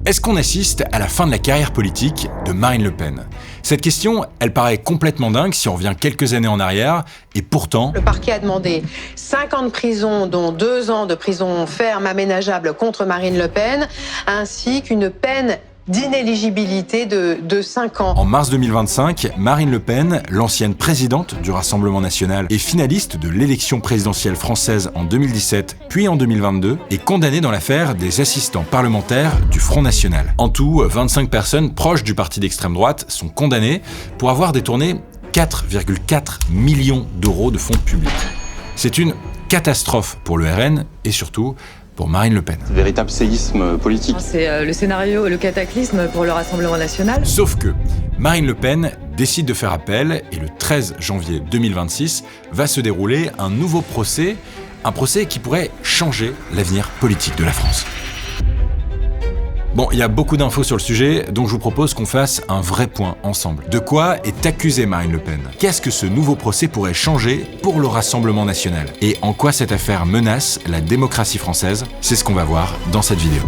Est-ce qu'on assiste à la fin de la carrière politique de Marine Le Pen? Cette question, elle paraît complètement dingue si on revient quelques années en arrière, et pourtant... Le parquet a demandé 5 ans de prison, dont 2 ans de prison ferme aménageable contre Marine Le Pen, ainsi qu'une peine d'inéligibilité de 5 ans. En mars 2025, Marine Le Pen, l'ancienne présidente du Rassemblement national et finaliste de l'élection présidentielle française en 2017 puis en 2022, est condamnée dans l'affaire des assistants parlementaires du Front national. En tout, 25 personnes proches du parti d'extrême droite sont condamnées pour avoir détourné 4,4 millions d'euros de fonds publics. C'est une catastrophe pour le RN et surtout pour Marine Le Pen. Véritable séisme politique. C'est le scénario, le cataclysme pour le Rassemblement national. Sauf que Marine Le Pen décide de faire appel et le 13 janvier 2026 va se dérouler un nouveau procès, un procès qui pourrait changer l'avenir politique de la France. Bon, il y a beaucoup d'infos sur le sujet, donc je vous propose qu'on fasse un vrai point ensemble. De quoi est accusée Marine Le Pen? Qu'est-ce que ce nouveau procès pourrait changer pour le Rassemblement national? Et en quoi cette affaire menace la démocratie française? C'est ce qu'on va voir dans cette vidéo.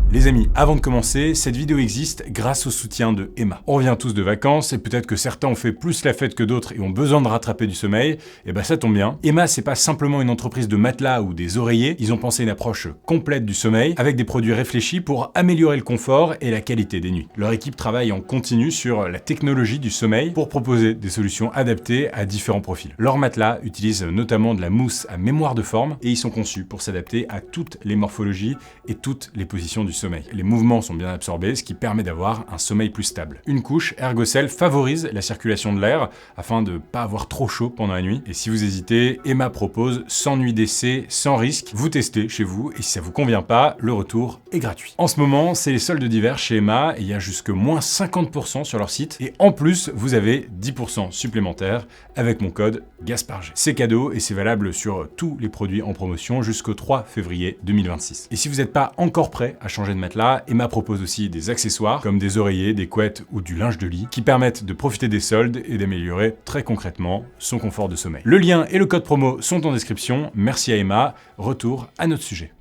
Les amis, avant de commencer, cette vidéo existe grâce au soutien de Emma. On revient tous de vacances et peut-être que certains ont fait plus la fête que d'autres et ont besoin de rattraper du sommeil. Et ben ça tombe bien. Emma, c'est pas simplement une entreprise de matelas ou des oreillers. Ils ont pensé une approche complète du sommeil avec des produits réfléchis pour améliorer le confort et la qualité des nuits. Leur équipe travaille en continu sur la technologie du sommeil pour proposer des solutions adaptées à différents profils. Leurs matelas utilisent notamment de la mousse à mémoire de forme et ils sont conçus pour s'adapter à toutes les morphologies et toutes les positions du sommeil. Les mouvements sont bien absorbés, ce qui permet d'avoir un sommeil plus stable. Une couche Ergocell favorise la circulation de l'air afin de ne pas avoir trop chaud pendant la nuit. Et si vous hésitez, Emma propose 100 nuits d'essai sans risque. Vous testez chez vous et si ça vous convient pas, le retour est gratuit. En ce moment, c'est les soldes d'hiver chez Emma et il y a jusque moins 50% sur leur site. Et en plus, vous avez 10% supplémentaires avec mon code GASPARG. C'est cadeau et c'est valable sur tous les produits en promotion jusqu'au 3 février 2026. Et si vous n'êtes pas encore prêt à changer de matelas, Emma propose aussi des accessoires comme des oreillers, des couettes ou du linge de lit qui permettent de profiter des soldes et d'améliorer très concrètement son confort de sommeil. Le lien et le code promo sont en description. Merci à Emma. Retour à notre sujet.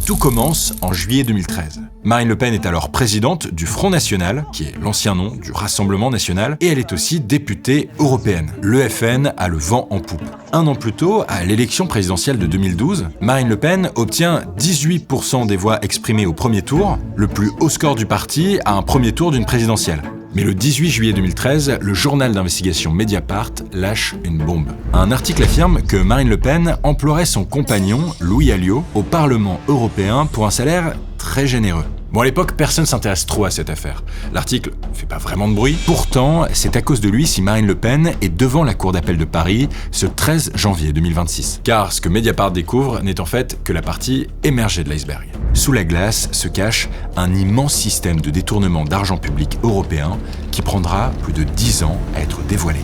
Tout commence en juillet 2013. Marine Le Pen est alors présidente du Front national, qui est l'ancien nom du Rassemblement national, et elle est aussi députée européenne. Le FN a le vent en poupe. Un an plus tôt, à l'élection présidentielle de 2012, Marine Le Pen obtient 18% des voix exprimées au premier tour, le plus haut score du parti à un premier tour d'une présidentielle. Mais le 18 juillet 2013, le journal d'investigation Mediapart lâche une bombe. Un article affirme que Marine Le Pen emploierait son compagnon, Louis Alliot, au Parlement européen pour un salaire très généreux. Bon, à l'époque, personne s'intéresse trop à cette affaire. L'article fait pas vraiment de bruit. Pourtant, c'est à cause de lui si Marine Le Pen est devant la Cour d'appel de Paris ce 13 janvier 2026. Car ce que Mediapart découvre n'est en fait que la partie émergée de l'iceberg. Sous la glace se cache un immense système de détournement d'argent public européen qui prendra plus de 10 ans à être dévoilé.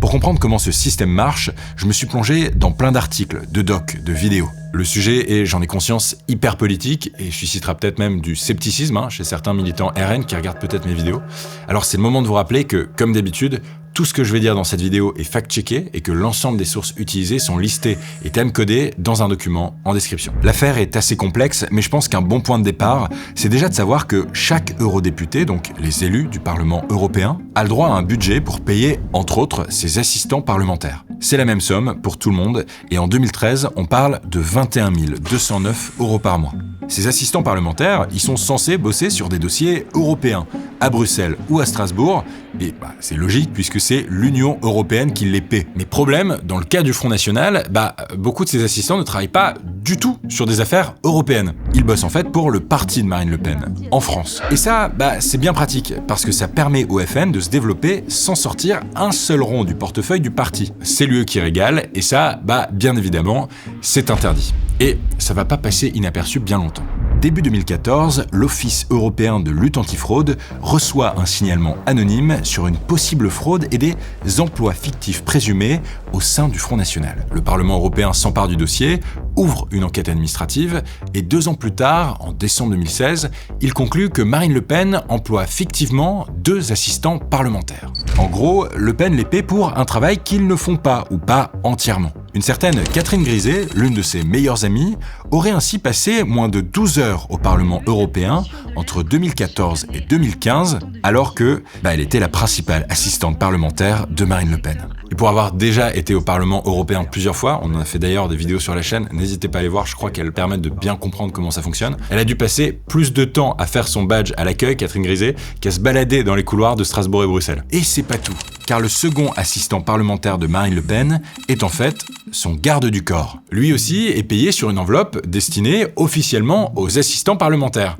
Pour comprendre comment ce système marche, je me suis plongé dans plein d'articles, de docs, de vidéos. Le sujet est, j'en ai conscience, hyper politique et suscitera peut-être même du scepticisme chez certains militants RN qui regardent peut-être mes vidéos. Alors c'est le moment de vous rappeler que, comme d'habitude, tout ce que je vais dire dans cette vidéo est fact-checké et que l'ensemble des sources utilisées sont listées et time-codées dans un document en description. L'affaire est assez complexe, mais je pense qu'un bon point de départ, c'est déjà de savoir que chaque eurodéputé, donc les élus du Parlement européen, a le droit à un budget pour payer, entre autres, ses assistants parlementaires. C'est la même somme pour tout le monde et en 2013, on parle de 21 209 € par mois. Ces assistants parlementaires, ils sont censés bosser sur des dossiers européens, à Bruxelles ou à Strasbourg, et c'est logique puisque c'est l'Union européenne qui les paie. Mais problème, dans le cas du Front national, beaucoup de ces assistants ne travaillent pas du tout sur des affaires européennes. Ils bossent en fait pour le parti de Marine Le Pen, en France. Et ça, c'est bien pratique, parce que ça permet au FN de se développer sans sortir un seul rond du portefeuille du parti. C'est lui qui régale, et ça, bien évidemment, c'est interdit. Et ça va pas passer inaperçu bien longtemps. Début 2014, l'Office européen de lutte antifraude reçoit un signalement anonyme sur une possible fraude et des emplois fictifs présumés au sein du Front national. Le Parlement européen s'empare du dossier, ouvre une enquête administrative et 2 ans plus tard, en décembre 2016, il conclut que Marine Le Pen emploie fictivement 2 assistants parlementaires. En gros, Le Pen les paie pour un travail qu'ils ne font pas ou pas entièrement. Une certaine Catherine Griset, l'une de ses meilleures amies, aurait ainsi passé moins de 12 heures au Parlement européen entre 2014 et 2015, alors que elle était la principale assistante parlementaire de Marine Le Pen. Et pour avoir déjà été au Parlement européen plusieurs fois, on en a fait d'ailleurs des vidéos sur la chaîne, n'hésitez pas à les voir, je crois qu'elles permettent de bien comprendre comment ça fonctionne. Elle a dû passer plus de temps à faire son badge à l'accueil, Catherine Griset, qu'à se balader dans les couloirs de Strasbourg et Bruxelles. Et c'est pas tout, car le second assistant parlementaire de Marine Le Pen est en fait son garde du corps. Lui aussi est payé sur une enveloppe destinée officiellement aux assistants parlementaires.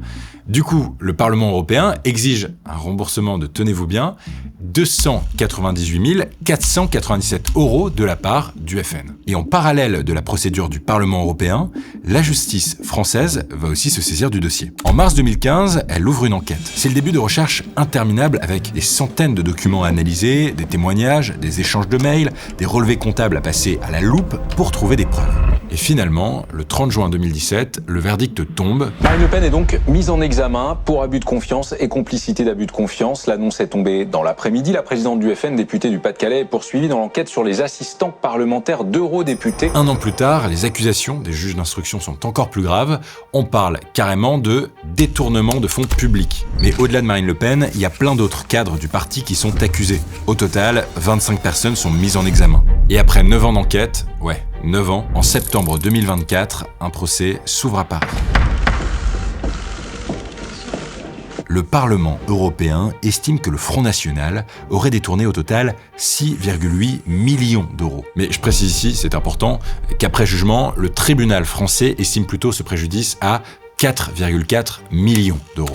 Du coup, le Parlement européen exige un remboursement de, tenez-vous bien, 298 497 € de la part du FN. Et en parallèle de la procédure du Parlement européen, la justice française va aussi se saisir du dossier. En mars 2015, elle ouvre une enquête. C'est le début de recherches interminables avec des centaines de documents à analyser, des témoignages, des échanges de mails, des relevés comptables à passer à la loupe pour trouver des preuves. Et finalement, le 30 juin 2017, le verdict tombe. Marine Le Pen est donc mise en examen pour abus de confiance et complicité d'abus de confiance. L'annonce est tombée dans l'après-midi. La présidente du FN, députée du Pas-de-Calais, est poursuivie dans l'enquête sur les assistants parlementaires d'eurodéputés. Un an plus tard, les accusations des juges d'instruction sont encore plus graves. On parle carrément de détournement de fonds publics. Mais au-delà de Marine Le Pen, il y a plein d'autres cadres du parti qui sont accusés. Au total, 25 personnes sont mises en examen. Et après 9 ans d'enquête, 9 ans, en septembre 2024, un procès s'ouvre à Paris. Le Parlement européen estime que le Front National aurait détourné au total 6,8 millions d'euros. Mais je précise ici, c'est important, qu'après jugement, le tribunal français estime plutôt ce préjudice à 4,4 millions d'euros.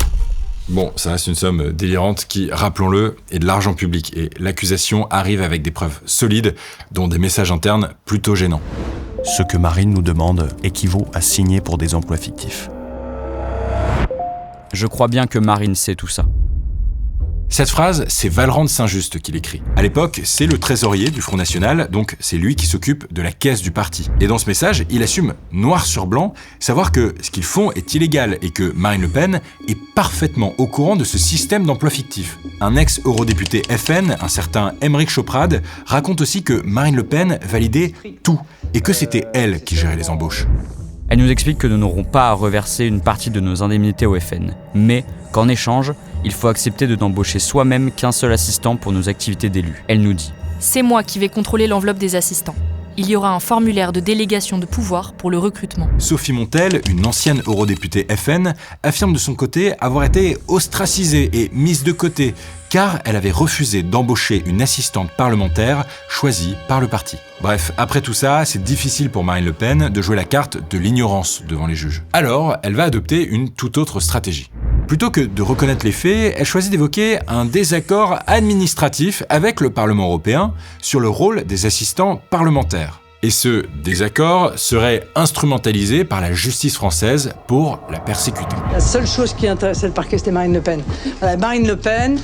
Bon, ça reste une somme délirante qui, rappelons-le, est de l'argent public et l'accusation arrive avec des preuves solides, dont des messages internes plutôt gênants. Ce que Marine nous demande équivaut à signer pour des emplois fictifs. Je crois bien que Marine sait tout ça. Cette phrase, c'est Vallerand de Saint-Just qui l'écrit. À l'époque, c'est le trésorier du Front National, donc c'est lui qui s'occupe de la caisse du parti. Et dans ce message, il assume noir sur blanc savoir que ce qu'ils font est illégal et que Marine Le Pen est parfaitement au courant de ce système d'emploi fictif. Un ex-eurodéputé FN, un certain Aymeric Choprade, raconte aussi que Marine Le Pen validait tout et que c'était elle qui gérait les embauches. Elle nous explique que nous n'aurons pas à reverser une partie de nos indemnités au FN, mais qu'en échange, il faut accepter de n'embaucher soi-même qu'un seul assistant pour nos activités d'élus. Elle nous dit « C'est moi qui vais contrôler l'enveloppe des assistants. Il y aura un formulaire de délégation de pouvoir pour le recrutement. » Sophie Montel, une ancienne eurodéputée FN, affirme de son côté avoir été ostracisée et mise de côté, car elle avait refusé d'embaucher une assistante parlementaire choisie par le parti. Bref, après tout ça, c'est difficile pour Marine Le Pen de jouer la carte de l'ignorance devant les juges. Alors, elle va adopter une toute autre stratégie. Plutôt que de reconnaître les faits, elle choisit d'évoquer un désaccord administratif avec le Parlement européen sur le rôle des assistants parlementaires. Et ce désaccord serait instrumentalisé par la justice française pour la persécuter. La seule chose qui intéressait le parquet, c'était Marine Le Pen. Marine Le Pen,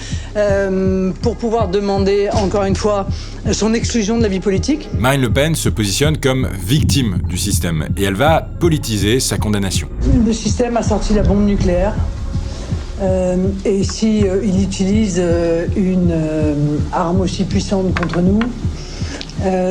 pour pouvoir demander, encore une fois, son exclusion de la vie politique. Marine Le Pen se positionne comme victime du système et elle va politiser sa condamnation. Le système a sorti la bombe nucléaire. Et si il utilise une arme aussi puissante contre nous,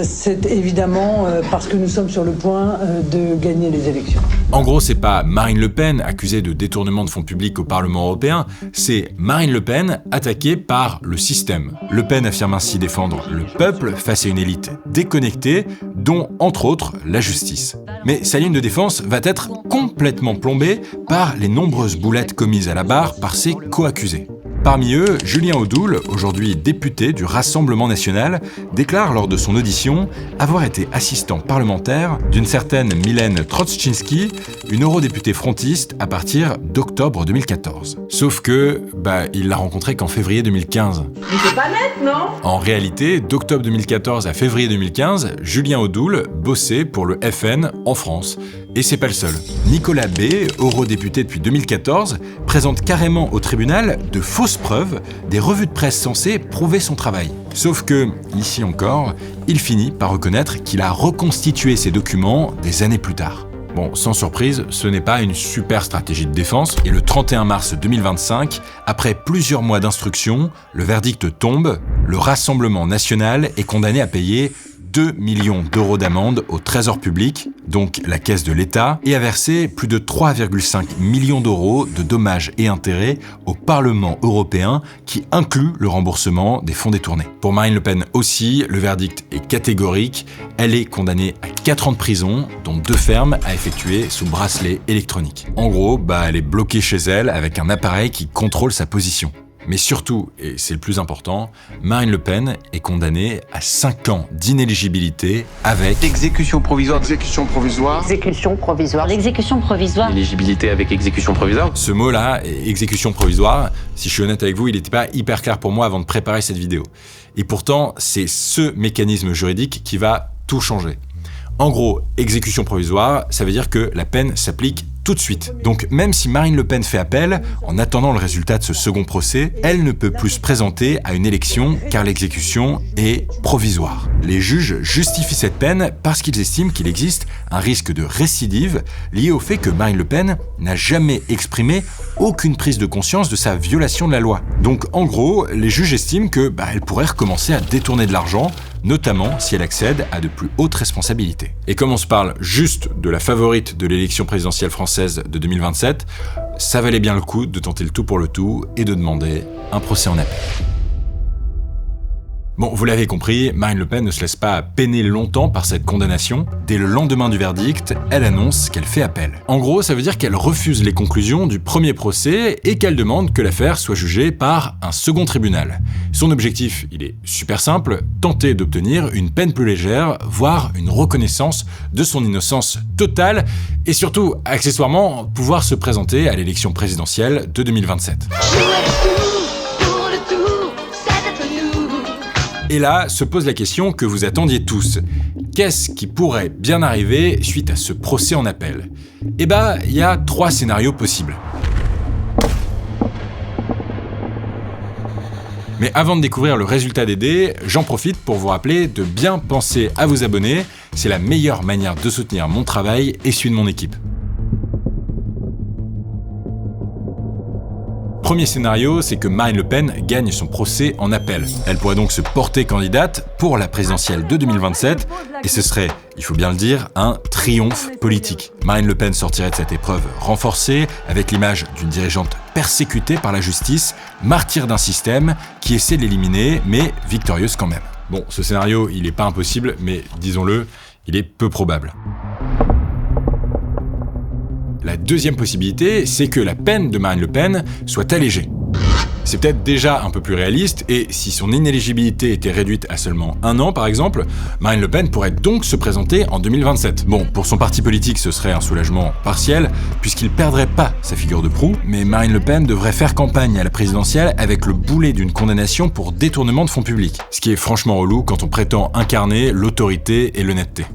c'est évidemment parce que nous sommes sur le point de gagner les élections. En gros, c'est pas Marine Le Pen accusée de détournement de fonds publics au Parlement européen, c'est Marine Le Pen attaquée par le système. Le Pen affirme ainsi défendre le peuple face à une élite déconnectée, dont, entre autres, la justice. Mais sa ligne de défense va être complètement plombée par les nombreuses boulettes commises à la barre par ses co-accusés. Parmi eux, Julien Audoul, aujourd'hui député du Rassemblement national, déclare lors de son audition avoir été assistant parlementaire d'une certaine Mylène Troszczynski, une eurodéputée frontiste à partir d'octobre 2014. Sauf que, il l'a rencontrée qu'en février 2015. Mais c'est pas net, non ? En réalité, d'octobre 2014 à février 2015, Julien Audoul bossait pour le FN en France. Et c'est pas le seul. Nicolas B, eurodéputé depuis 2014, présente carrément au tribunal de fausses preuves, des revues de presse censées prouver son travail. Sauf que, ici encore, il finit par reconnaître qu'il a reconstitué ces documents des années plus tard. Bon, sans surprise, ce n'est pas une super stratégie de défense, et le 31 mars 2025, après plusieurs mois d'instruction, le verdict tombe, le Rassemblement national est condamné à payer 2 millions d'euros d'amende au trésor public, donc la caisse de l'État, et a versé plus de 3,5 millions d'euros de dommages et intérêts au Parlement européen qui inclut le remboursement des fonds détournés. Pour Marine Le Pen aussi, le verdict est catégorique. Elle est condamnée à 4 ans de prison, dont 2 fermes à effectuer sous bracelet électronique. En gros, elle est bloquée chez elle avec un appareil qui contrôle sa position. Mais surtout, et c'est le plus important, Marine Le Pen est condamnée à 5 ans d'inéligibilité avec exécution provisoire. Exécution provisoire. Exécution provisoire. L'exécution provisoire. Éligibilité avec exécution provisoire. Ce mot-là, exécution provisoire, si je suis honnête avec vous, il n'était pas hyper clair pour moi avant de préparer cette vidéo. Et pourtant, c'est ce mécanisme juridique qui va tout changer. En gros, exécution provisoire, ça veut dire que la peine s'applique tout de suite. Donc même si Marine Le Pen fait appel, en attendant le résultat de ce second procès, elle ne peut plus se présenter à une élection car l'exécution est provisoire. Les juges justifient cette peine parce qu'ils estiment qu'il existe un risque de récidive lié au fait que Marine Le Pen n'a jamais exprimé aucune prise de conscience de sa violation de la loi. Donc en gros, les juges estiment que elle pourrait recommencer à détourner de l'argent, notamment si elle accède à de plus hautes responsabilités. Et comme on se parle juste de la favorite de l'élection présidentielle française de 2027, ça valait bien le coup de tenter le tout pour le tout et de demander un procès en appel. Bon, vous l'avez compris, Marine Le Pen ne se laisse pas peiner longtemps par cette condamnation. Dès le lendemain du verdict, elle annonce qu'elle fait appel. En gros, ça veut dire qu'elle refuse les conclusions du premier procès et qu'elle demande que l'affaire soit jugée par un second tribunal. Son objectif, il est super simple, tenter d'obtenir une peine plus légère, voire une reconnaissance de son innocence totale et surtout, accessoirement, pouvoir se présenter à l'élection présidentielle de 2027. Et là, se pose la question que vous attendiez tous. Qu'est-ce qui pourrait bien arriver suite à ce procès en appel ? Il y a 3 scénarios possibles. Mais avant de découvrir le résultat des dés, j'en profite pour vous rappeler de bien penser à vous abonner. C'est la meilleure manière de soutenir mon travail et celui de mon équipe. Premier scénario, c'est que Marine Le Pen gagne son procès en appel. Elle pourrait donc se porter candidate pour la présidentielle de 2027, et ce serait, il faut bien le dire, un triomphe politique. Marine Le Pen sortirait de cette épreuve renforcée, avec l'image d'une dirigeante persécutée par la justice, martyre d'un système qui essaie de l'éliminer, mais victorieuse quand même. Bon, ce scénario, il n'est pas impossible, mais disons-le, il est peu probable. La deuxième possibilité, c'est que la peine de Marine Le Pen soit allégée. C'est peut-être déjà un peu plus réaliste, et si son inéligibilité était réduite à seulement 1 an par exemple, Marine Le Pen pourrait donc se présenter en 2027. Bon, pour son parti politique, ce serait un soulagement partiel, puisqu'il perdrait pas sa figure de proue, mais Marine Le Pen devrait faire campagne à la présidentielle avec le boulet d'une condamnation pour détournement de fonds publics, ce qui est franchement relou quand on prétend incarner l'autorité et l'honnêteté.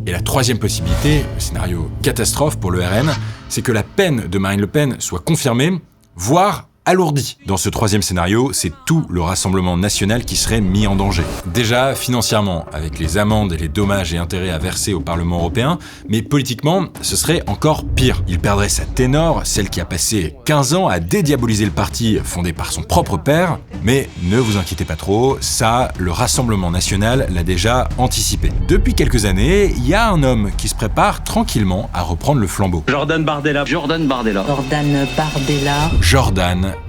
Et la troisième possibilité, le scénario catastrophe pour le RN, c'est que la peine de Marine Le Pen soit confirmée, voire alourdie. Dans ce troisième scénario, c'est tout le Rassemblement national qui serait mis en danger. Déjà, financièrement, avec les amendes et les dommages et intérêts à verser au Parlement européen, mais politiquement, ce serait encore pire. Il perdrait sa ténor, celle qui a passé 15 ans à dédiaboliser le parti fondé par son propre père, mais ne vous inquiétez pas trop, ça, le Rassemblement national l'a déjà anticipé. Depuis quelques années, il y a un homme qui se prépare tranquillement à reprendre le flambeau. Jordan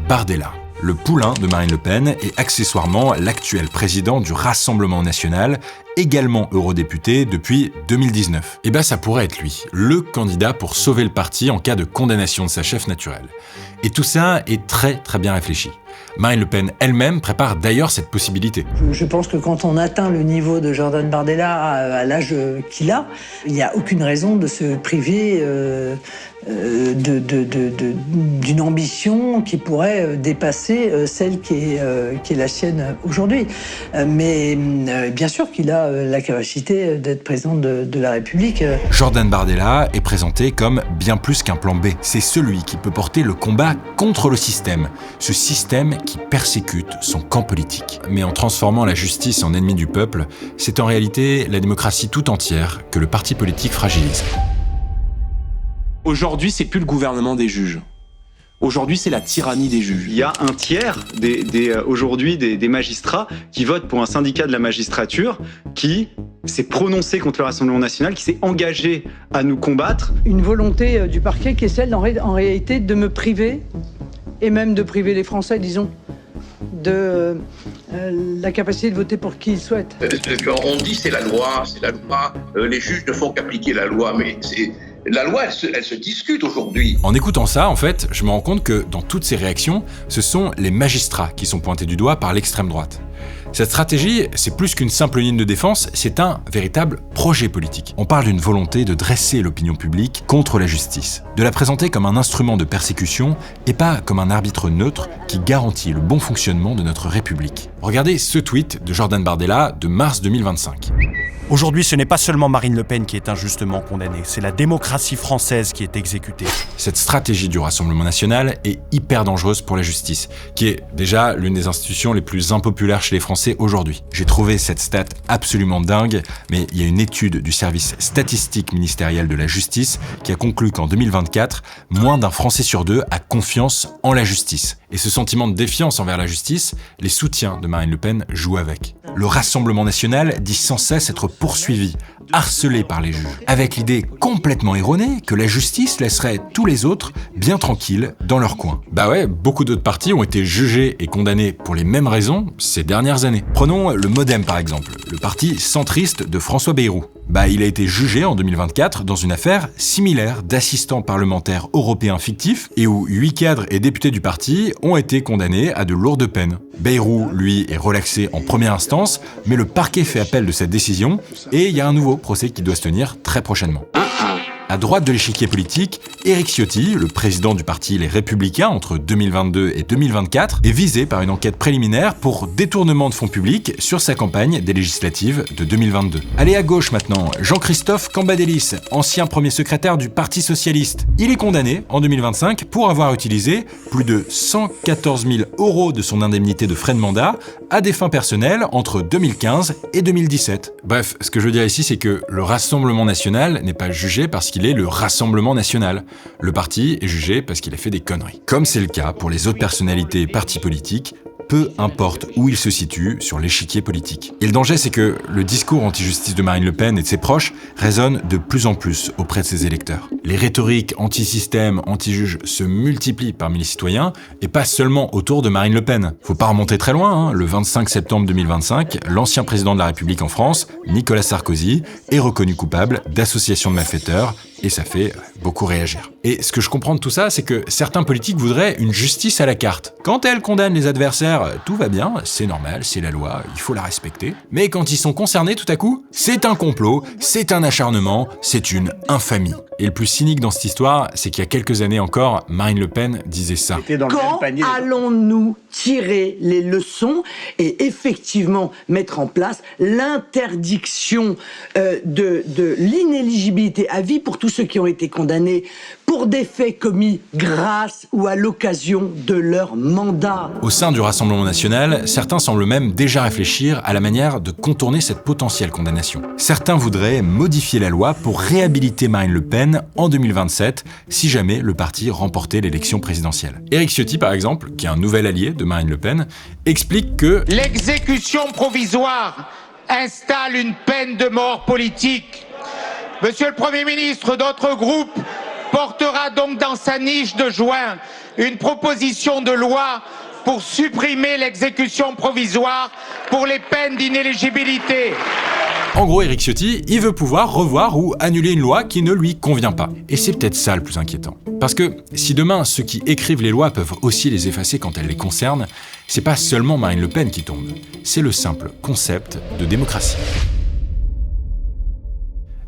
Bardella. Le poulain de Marine Le Pen et accessoirement l'actuel président du Rassemblement national, également eurodéputé depuis 2019. Ça pourrait être lui, le candidat pour sauver le parti en cas de condamnation de sa chef naturelle. Et tout ça est très très bien réfléchi. Marine Le Pen elle-même prépare d'ailleurs cette possibilité. Je pense que quand on atteint le niveau de Jordan Bardella à l'âge qu'il a, il n'y a aucune raison de se priver d'une ambition qui pourrait dépasser celle qui est la sienne aujourd'hui. Mais bien sûr qu'il a la capacité d'être président de la République. Jordan Bardella est présenté comme bien plus qu'un plan B. C'est celui qui peut porter le combat contre le système. Ce système qui persécute son camp politique. Mais en transformant la justice en ennemi du peuple, c'est en réalité la démocratie tout entière que le parti politique fragilise. Aujourd'hui, c'est plus le gouvernement des juges. Aujourd'hui, c'est la tyrannie des juges. Il y a un tiers aujourd'hui des magistrats qui votent pour un syndicat de la magistrature qui s'est prononcé contre le Rassemblement national, qui s'est engagé à nous combattre. Une volonté du parquet qui est celle, en réalité, de me priver, et même de priver les Français, disons, de la capacité de voter pour qui ils souhaitent. On dit c'est la loi, les juges ne font qu'appliquer la loi, mais la loi, elle se discute aujourd'hui. En écoutant ça, en fait, je me rends compte que dans toutes ces réactions, ce sont les magistrats qui sont pointés du doigt par l'extrême droite. Cette stratégie, c'est plus qu'une simple ligne de défense, c'est un véritable projet politique. On parle d'une volonté de dresser l'opinion publique contre la justice, de la présenter comme un instrument de persécution et pas comme un arbitre neutre qui garantit le bon fonctionnement de notre République. Regardez ce tweet de Jordan Bardella de mars 2025. Aujourd'hui, ce n'est pas seulement Marine Le Pen qui est injustement condamnée, c'est la démocratie française qui est exécutée. Cette stratégie du Rassemblement national est hyper dangereuse pour la justice, qui est déjà l'une des institutions les plus impopulaires chez les Français aujourd'hui. J'ai trouvé cette stat absolument dingue, mais il y a une étude du service statistique ministériel de la justice qui a conclu qu'en 2024, moins d'un Français sur deux a confiance en la justice. Et ce sentiment de défiance envers la justice, les soutiens de Marine Le Pen jouent avec. Le Rassemblement national dit sans cesse être poursuivi, harcelé par les juges, avec l'idée complètement erronée que la justice laisserait tous les autres bien tranquilles dans leur coin. Bah ouais, beaucoup d'autres partis ont été jugés et condamnés pour les mêmes raisons ces dernières années. Prenons le MoDem par exemple, le parti centriste de François Bayrou. Bah, il a été jugé en 2024 dans une affaire similaire d'assistants parlementaires européens fictifs et où 8 cadres et députés du parti ont été condamnés à de lourdes peines. Bayrou, lui, est relaxé en première instance, mais le parquet fait appel de cette décision et il y a un nouveau procès qui doit se tenir très prochainement. À droite de l'échiquier politique, Éric Ciotti, le président du parti Les Républicains entre 2022 et 2024, est visé par une enquête préliminaire pour détournement de fonds publics sur sa campagne des législatives de 2022. Allez à gauche maintenant, Jean-Christophe Cambadélis, ancien premier secrétaire du Parti socialiste. Il est condamné en 2025 pour avoir utilisé plus de 114 000 € de son indemnité de frais de mandat à des fins personnelles entre 2015 et 2017. Bref, ce que je veux dire ici, c'est que le Rassemblement national n'est pas jugé parce qu'il est le Rassemblement national. Le parti est jugé parce qu'il a fait des conneries. Comme c'est le cas pour les autres personnalités et partis politiques, peu importe où ils se situent sur l'échiquier politique. Et le danger, c'est que le discours anti-justice de Marine Le Pen et de ses proches résonne de plus en plus auprès de ses électeurs. Les rhétoriques anti-système, anti-juge se multiplient parmi les citoyens, et pas seulement autour de Marine Le Pen. Faut pas remonter très loin, hein. Le 25 septembre 2025, l'ancien président de la République en France, Nicolas Sarkozy, est reconnu coupable d'association de malfaiteurs, et ça fait beaucoup réagir. Et ce que je comprends de tout ça, c'est que certains politiques voudraient une justice à la carte. Quand elles condamnent les adversaires, tout va bien, c'est normal, c'est la loi, il faut la respecter. Mais quand ils sont concernés, tout à coup, c'est un complot, c'est un acharnement, c'est une infamie. Et le plus cynique dans cette histoire, c'est qu'il y a quelques années encore, Marine Le Pen disait ça. Quand allons-nous tirer les leçons et effectivement mettre en place l'interdiction de l'inéligibilité à vie pour tous ceux qui ont été condamnés pour des faits commis grâce ou à l'occasion de leur mandat. Au sein du Rassemblement national, certains semblent même déjà réfléchir à la manière de contourner cette potentielle condamnation. Certains voudraient modifier la loi pour réhabiliter Marine Le Pen en 2027 si jamais le parti remportait l'élection présidentielle. Éric Ciotti, par exemple, qui est un nouvel allié de Marine Le Pen, explique que l'exécution provisoire installe une peine de mort politique. Monsieur le Premier ministre, notre groupe portera donc dans sa niche de juin une proposition de loi pour supprimer l'exécution provisoire pour les peines d'inéligibilité. En gros, Éric Ciotti, il veut pouvoir revoir ou annuler une loi qui ne lui convient pas. Et c'est peut-être ça le plus inquiétant. Parce que si demain, ceux qui écrivent les lois peuvent aussi les effacer quand elles les concernent, c'est pas seulement Marine Le Pen qui tombe, c'est le simple concept de démocratie.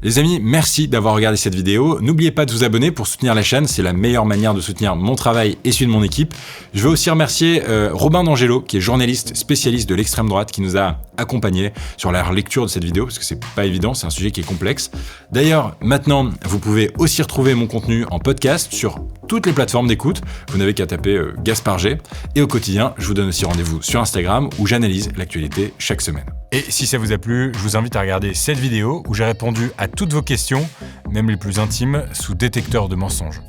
Les amis, merci d'avoir regardé cette vidéo. N'oubliez pas de vous abonner pour soutenir la chaîne, c'est la meilleure manière de soutenir mon travail et celui de mon équipe. Je veux aussi remercier Robin D'Angelo, qui est journaliste spécialiste de l'extrême droite, qui nous a accompagnés sur la lecture de cette vidéo, parce que c'est pas évident, c'est un sujet qui est complexe. D'ailleurs, maintenant, vous pouvez aussi retrouver mon contenu en podcast sur toutes les plateformes d'écoute. Vous n'avez qu'à taper Gaspard G. Et au quotidien, je vous donne aussi rendez-vous sur Instagram, où j'analyse l'actualité chaque semaine. Et si ça vous a plu, je vous invite à regarder cette vidéo où j'ai répondu à toutes vos questions, même les plus intimes, sous détecteur de mensonges.